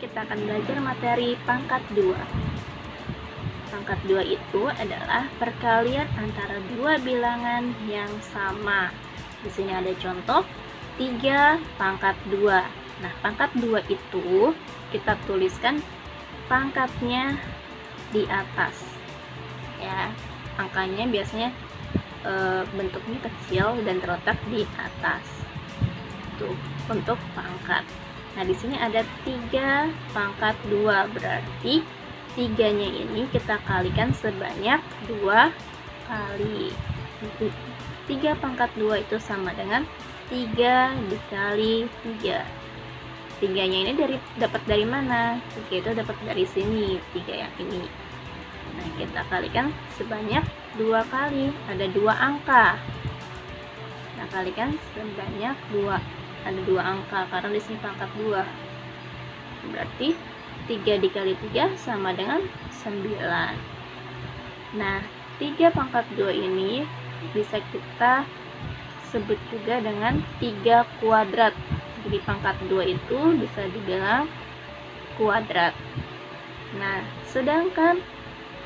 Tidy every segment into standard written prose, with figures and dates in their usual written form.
kita akan belajar materi pangkat 2. Pangkat 2 itu adalah perkalian antara dua bilangan yang sama. Di sini ada contoh 3 pangkat 2. Nah, pangkat 2 itu kita tuliskan pangkatnya di atas. Ya, angkanya biasanya bentuknya kecil dan terletak di atas. Tuh, untuk pangkat. Nah, di sini ada 3 pangkat 2, berarti 3-nya ini kita kalikan sebanyak 2 kali. 3 pangkat 2 itu sama dengan 3 dikali 3. 3-nya ini dapat dari mana? 3 itu dapat dari sini, 3 yang ini. Nah, kita kalikan sebanyak 2 kali, ada 2 angka. Nah, kalikan sebanyak 2, ada 2 angka karena di sini pangkat 2. Berarti 3 dikali 3 sama dengan 9. Nah, 3 pangkat 2 ini bisa kita sebut juga dengan 3 kuadrat. Jadi pangkat 2 itu bisa dibilang kuadrat. Nah, sedangkan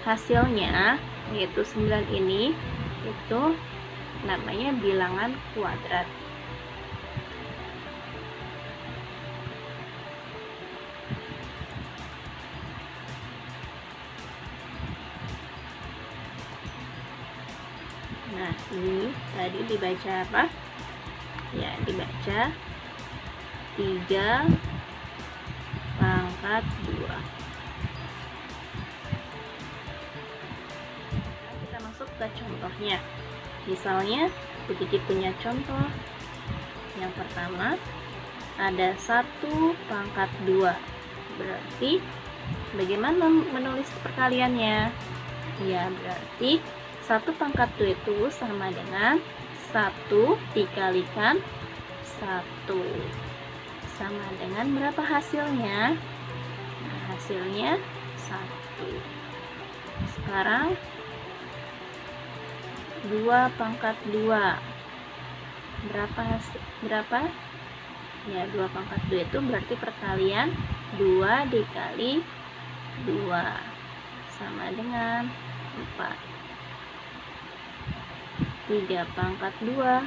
hasilnya yaitu 9 ini itu namanya bilangan kuadrat. Nah, ini tadi dibaca apa? Ya, dibaca 3 pangkat 2. Kita masuk ke contohnya. Misalnya, Bu Kiki punya contoh. Yang pertama, ada 1 pangkat 2. Berarti, bagaimana menulis perkaliannya? Ya, berarti 1 pangkat 2 itu sama dengan 1 dikalikan 1. Sama dengan berapa hasilnya? Nah, hasilnya 1. Sekarang 2 pangkat 2. Berapa? Ya, 2 pangkat 2 itu berarti perkalian 2 dikali 2 sama dengan 4. 3 pangkat 2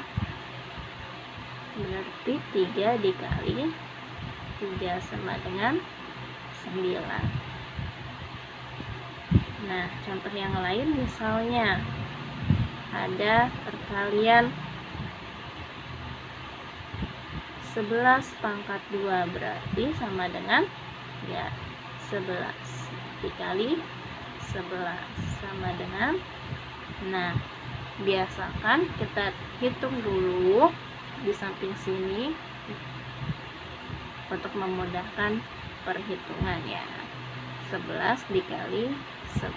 berarti 3 dikali 3 sama dengan 9. Nah, contoh yang lain misalnya ada perkalian 11 pangkat 2 berarti sama dengan ya 11 dikali 11 sama dengan, nah, biasakan kita hitung dulu di samping sini untuk memudahkan perhitungan ya. 11 dikali 11,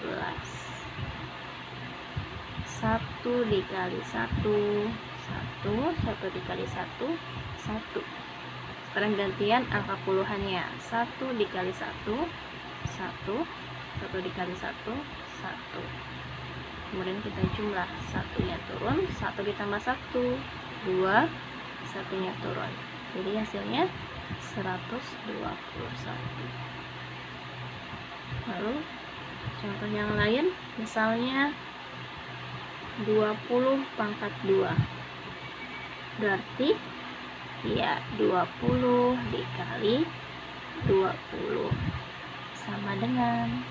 1 dikali 1, 1 dikali 1, 1. Sekarang gantian angka puluhannya. 1 dikali 1, 1 dikali 1, 1. Kemudian kita jumlah, 1-nya turun, 1 ditambah 1, 2, 1-nya turun. Jadi hasilnya 121. Lalu contoh yang lain, misalnya 20 pangkat 2. Berarti ya 20 dikali 20 sama dengan,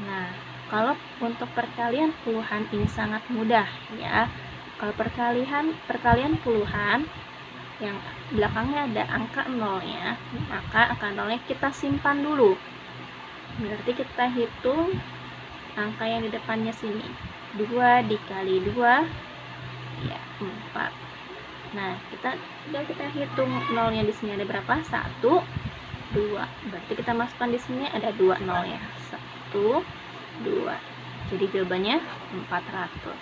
nah, kalau untuk perkalian puluhan ini sangat mudah ya. Kalau perkalian puluhan yang belakangnya ada angka 0-nya, maka angka 0-nya kita simpan dulu. Berarti kita hitung angka yang di depannya sini. 2 dikali 2 ya 4. Nah, kita hitung 0-nya di sini ada berapa? 1, 2. Berarti kita masukkan di sini ada 2 0-nya. 1, 2. Jadi jawabannya 400.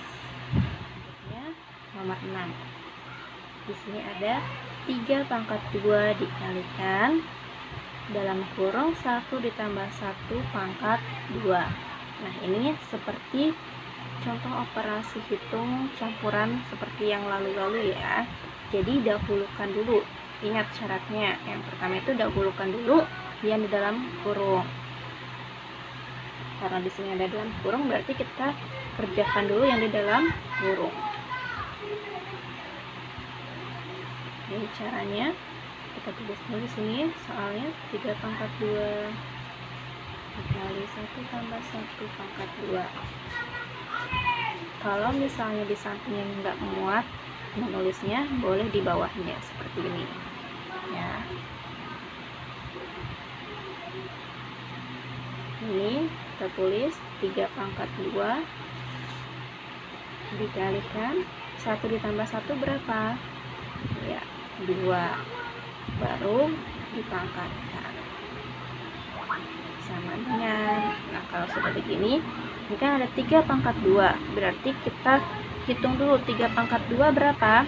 Ya, nomor 6. Di sini ada 3 pangkat 2 dikalikan dalam kurung 1 ditambah 1 pangkat 2. Nah, ini seperti contoh operasi hitung campuran seperti yang lalu-lalu ya. Jadi dahulukan dulu. Ingat syaratnya. Yang pertama itu dahulukan dulu yang di dalam kurung. Karena di sini ada dalam kurung, berarti kita kerjakan dulu yang di dalam kurung. Ini caranya, kita tulis dulu di sini soalnya 3 pangkat 2 dikali 1 tambah 1 pangkat 2. Kalau misalnya di sampingnya nggak muat menulisnya, boleh di bawahnya seperti ini ya. Ini kita tulis 3 pangkat 2 dikalikan 1 ditambah 1 berapa ya, 2, baru dipangkatkan sama dengan, nah kalau sudah begini, ini kan ada 3 pangkat 2, berarti kita hitung dulu 3 pangkat 2 berapa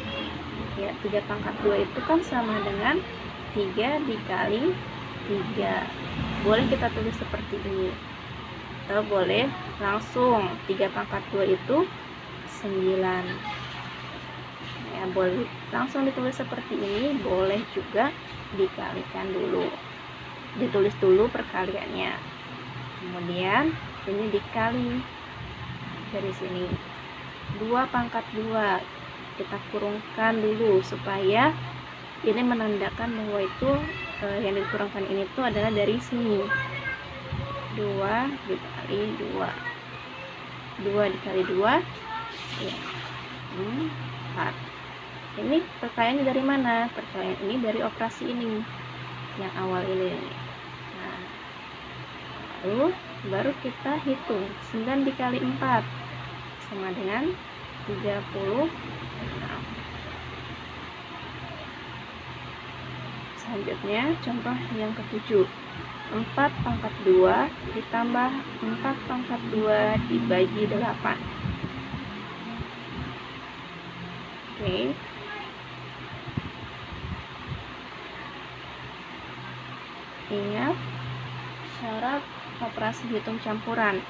ya. 3 pangkat 2 itu kan sama dengan 3 dikali 3. Boleh kita tulis seperti ini, atau boleh langsung 3 pangkat 2 itu 9 ya. Boleh langsung ditulis seperti ini, boleh juga dikalikan dulu, ditulis dulu perkaliannya, kemudian ini dikali dari sini 2 pangkat 2 kita kurungkan dulu supaya ini menandakan bahwa itu yang dikurangkan ini tuh adalah dari sini. 2 dikali 2, 2 dikali 2 ya, 4. Ini perkaliannya dari mana? Perkalian ini dari operasi ini yang awal ini. Nah, baru kita hitung 9 dikali 4 sama dengan 36. Selanjutnya contoh yang ke-7, 4 pangkat 2 ditambah 4 pangkat 2 dibagi 8. Oke. Ingat syarat operasi hitung campuran.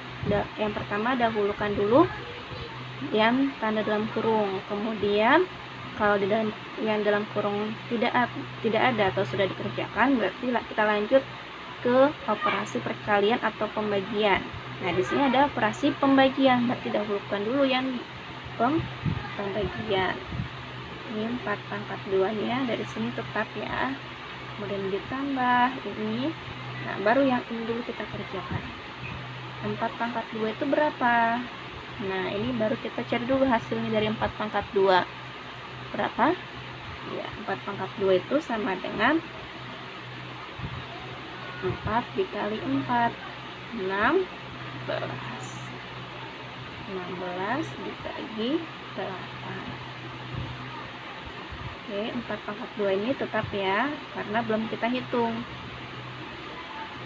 Yang pertama, dahulukan dulu yang tanda dalam kurung, kemudian kalau di dalam yang dalam kurung tidak ada atau sudah dikerjakan, berarti kita lanjut ke operasi perkalian atau pembagian. Nah, di sini ada operasi pembagian, berarti dahulukan dulu yang pembagian. Ini 4 pangkat 2-nya dari sini tetap ya, kemudian ditambah ini. Nah, baru yang ini dulu kita kerjakan. 4 pangkat 2 itu berapa? Nah, ini baru kita cari dulu hasilnya dari 4 pangkat 2 berapa ya. 4 pangkat 2 itu sama dengan 4 dikali 4, 16 dibagi 8. Oke, 4 pangkat 2 ini tetap ya, karena belum kita hitung.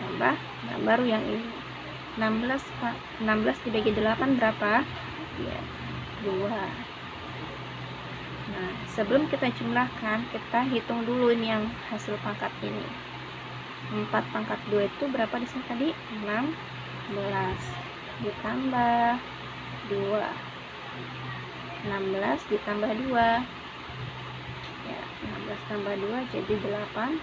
Tambah, nah baru yang ini 16 dibagi 8 berapa ya, 2. Nah, sebelum kita jumlahkan, kita hitung dulu ini yang hasil pangkat ini. 4 pangkat 2 itu berapa di sini tadi? 16 ditambah 2, 16 ditambah 2 ya, 16 tambah 2 jadi 18.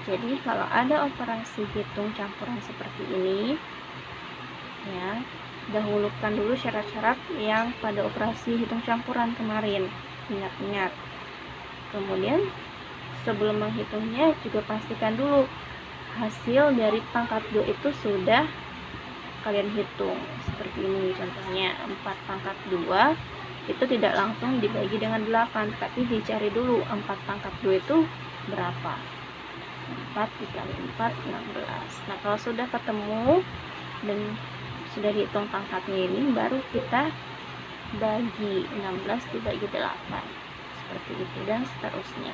Jadi kalau ada operasi hitung campuran seperti ini ya, dahulukan dulu syarat-syarat yang pada operasi hitung campuran kemarin, ingat-ingat. Kemudian sebelum menghitungnya juga pastikan dulu hasil dari pangkat 2 itu sudah kalian hitung. Seperti ini contohnya, 4 pangkat 2 itu tidak langsung dibagi dengan 8, tapi dicari dulu 4 pangkat 2 itu berapa. 4 dikali 4, 16. Nah, kalau sudah ketemu dan sudah dihitung pangkatnya ini, baru kita bagi 16 dibagi 8 seperti itu, dan seterusnya.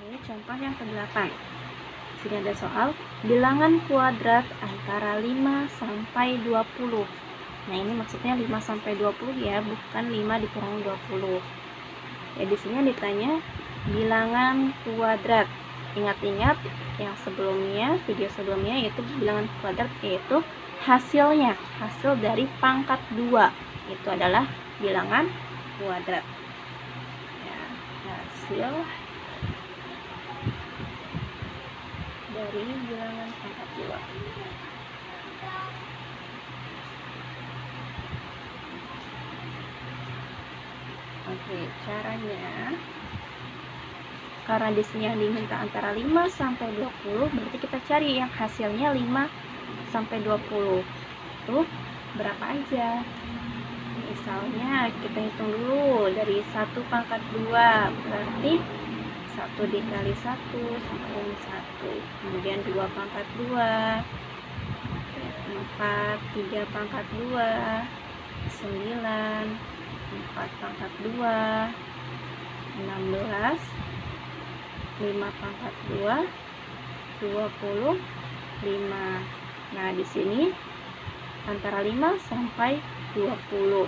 Oke, contoh yang ke-8. Sini ada soal bilangan kuadrat antara 5 sampai 20. Nah, ini maksudnya 5 sampai 20 ya, bukan 5 dikurangi 20. Ya, di sini ditanya bilangan kuadrat. Ingat-ingat yang sebelumnya, video sebelumnya, yaitu bilangan kuadrat, yaitu hasilnya, hasil dari pangkat 2 itu adalah bilangan kuadrat ya, hasil dari bilangan pangkat 2. Oke, caranya karena di sini yang diminta antara 5 sampai 20, berarti kita cari yang hasilnya 5 sampai 20. Tuh, berapa aja? Misalnya kita hitung dulu dari 1 pangkat 2, berarti 1 dikali 1 sama dengan 1. Kemudian 2 pangkat 2, 4, 3 pangkat 2, 9, 4 pangkat 2, 16, 5 pangkat 2, 25. Nah, di sini antara 5 sampai 20.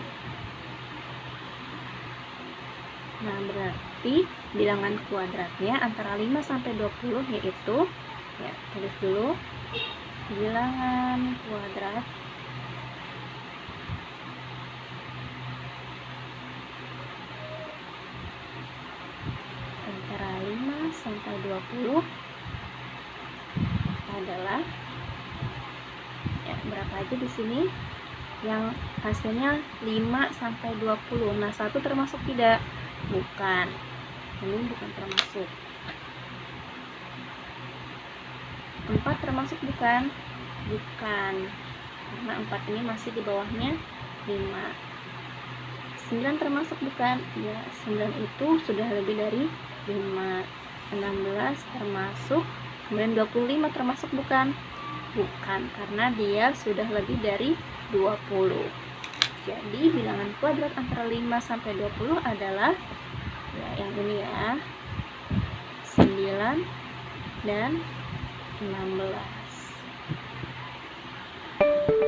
Nah, berarti bilangan kuadratnya antara 5 sampai 20, yaitu, ya, tulis dulu, bilangan kuadrat antara 5 sampai 20 adalah, ya, berapa aja di sini? Yang hasilnya 5 sampai 20. Nah, 1 termasuk tidak? Bukan. Ini bukan termasuk. 4 termasuk bukan? Bukan. Karena 4 ini masih di bawahnya 5. 9 termasuk bukan? Ya, 9 itu sudah lebih dari 5. 16 termasuk. Kemudian 25 termasuk bukan? Bukan, karena dia sudah lebih dari 20. Jadi bilangan kuadrat antara 5 sampai 20 adalah, ya, yang ini ya, 9 dan 16.